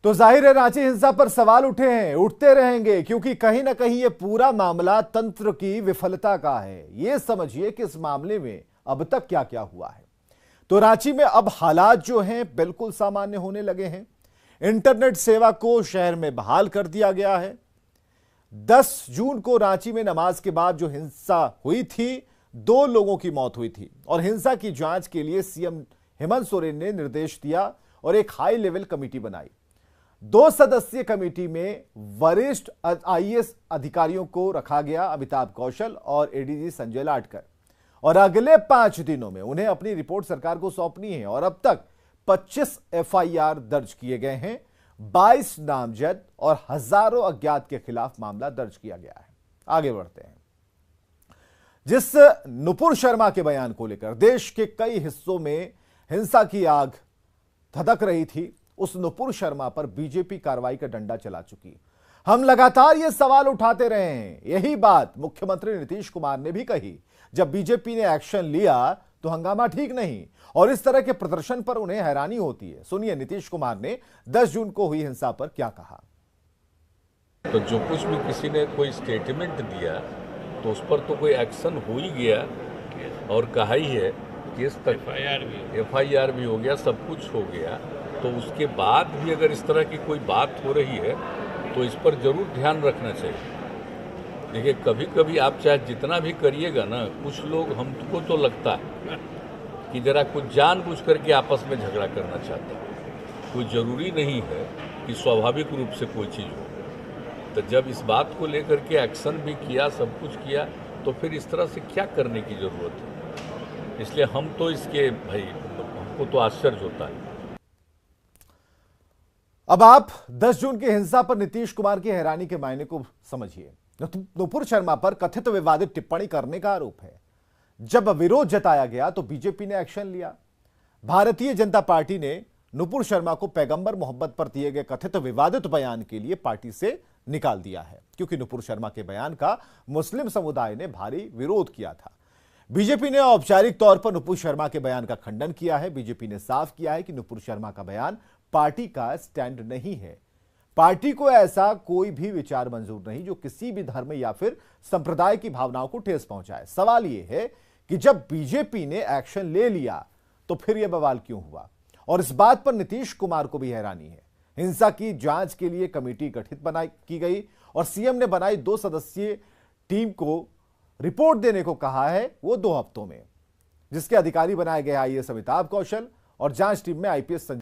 तो जाहिर है रांची हिंसा पर सवाल उठे हैं, उठते रहेंगे, क्योंकि कहीं ना कहीं ये पूरा मामला तंत्र की विफलता का है। ये समझिए कि इस मामले में अब तक क्या क्या हुआ है। तो रांची में अब हालात जो हैं बिल्कुल सामान्य होने लगे हैं। इंटरनेट सेवा को शहर में बहाल कर दिया गया है। 10 जून को रांची में नमाज के बाद जो हिंसा हुई थी, 2 लोगों की मौत हुई थी और हिंसा की जांच के लिए सीएम हेमंत सोरेन ने निर्देश दिया और एक हाई लेवल कमेटी बनाई। 2 सदस्यीय कमेटी में वरिष्ठ आईएएस अधिकारियों को रखा गया, अमिताभ कौशल और एडीजी संजय लाटकर, और अगले 5 दिनों में उन्हें अपनी रिपोर्ट सरकार को सौंपनी है। और अब तक 25 एफआईआर दर्ज किए गए हैं, 22 नामजद और हजारों अज्ञात के खिलाफ मामला दर्ज किया गया है। आगे बढ़ते हैं। जिस नुपुर शर्मा के बयान को लेकर देश के कई हिस्सों में हिंसा की आग धधक रही थी, उस नुपुर शर्मा पर बीजेपी कार्रवाई का डंडा चला चुकी। हम लगातार ये सवाल उठाते रहे हैं। यही बात मुख्यमंत्री नीतीश कुमार ने भी कही। जब बीजेपी ने एक्शन लिया तो हंगामा ठीक नहीं, और इस तरह के प्रदर्शन पर उन्हें हैरानी होती है। सुनिए नीतीश कुमार ने 10 जून को हुई हिंसा पर क्या कहा। तो जो कुछ भी किसी ने कोई स्टेटमेंट दिया तो उस पर तो कोई एक्शन हो ही गया, और कहा ही है केस तक एफआईआर भी हो गया, सब कुछ हो गया। तो उसके बाद भी अगर इस तरह की कोई बात हो रही है तो इस पर जरूर ध्यान रखना चाहिए। देखिए, कभी कभी आप चाहे जितना भी करिएगा ना, कुछ लोग, हमको तो लगता है कि जरा कुछ जानबूझ करके आपस में झगड़ा करना चाहते हैं। कोई ज़रूरी नहीं है कि स्वाभाविक रूप से कोई चीज़ हो। तो जब इस बात को लेकर के एक्शन भी किया, सब कुछ किया, तो फिर इस तरह से क्या करने की ज़रूरत है। इसलिए हम तो इसके भाई, हमको तो आश्चर्य होता है। अब आप 10 जून की हिंसा पर नीतीश कुमार की हैरानी के मायने को समझिए। नुपुर शर्मा पर कथित विवादित टिप्पणी करने का आरोप है। जब विरोध जताया गया तो बीजेपी ने एक्शन लिया। भारतीय जनता पार्टी ने नुपुर शर्मा को पैगंबर मोहब्बत पर दिए गए कथित विवादित बयान के लिए पार्टी से निकाल दिया है, क्योंकि नुपुर शर्मा के बयान का मुस्लिम समुदाय ने भारी विरोध किया था। बीजेपी ने औपचारिक तौर पर नुपुर शर्मा के बयान का खंडन किया है। बीजेपी ने साफ किया है कि नुपुर शर्मा का बयान पार्टी का स्टैंड नहीं है। पार्टी को ऐसा कोई भी विचार मंजूर नहीं जो किसी भी धर्म या फिर संप्रदाय की भावनाओं को ठेस पहुंचाए। सवाल यह है कि जब बीजेपी ने एक्शन ले लिया तो फिर यह बवाल क्यों हुआ, और इस बात पर नीतीश कुमार को भी हैरानी है। हिंसा की जांच के लिए कमेटी गठित की गई और सीएम ने बनाई 2 सदस्यीय टीम को रिपोर्ट देने को कहा है, वो 2 हफ्तों में, जिसके अधिकारी बनाए गए आईएएस अमिताभ कौशल और जांच टीम में आईपीएस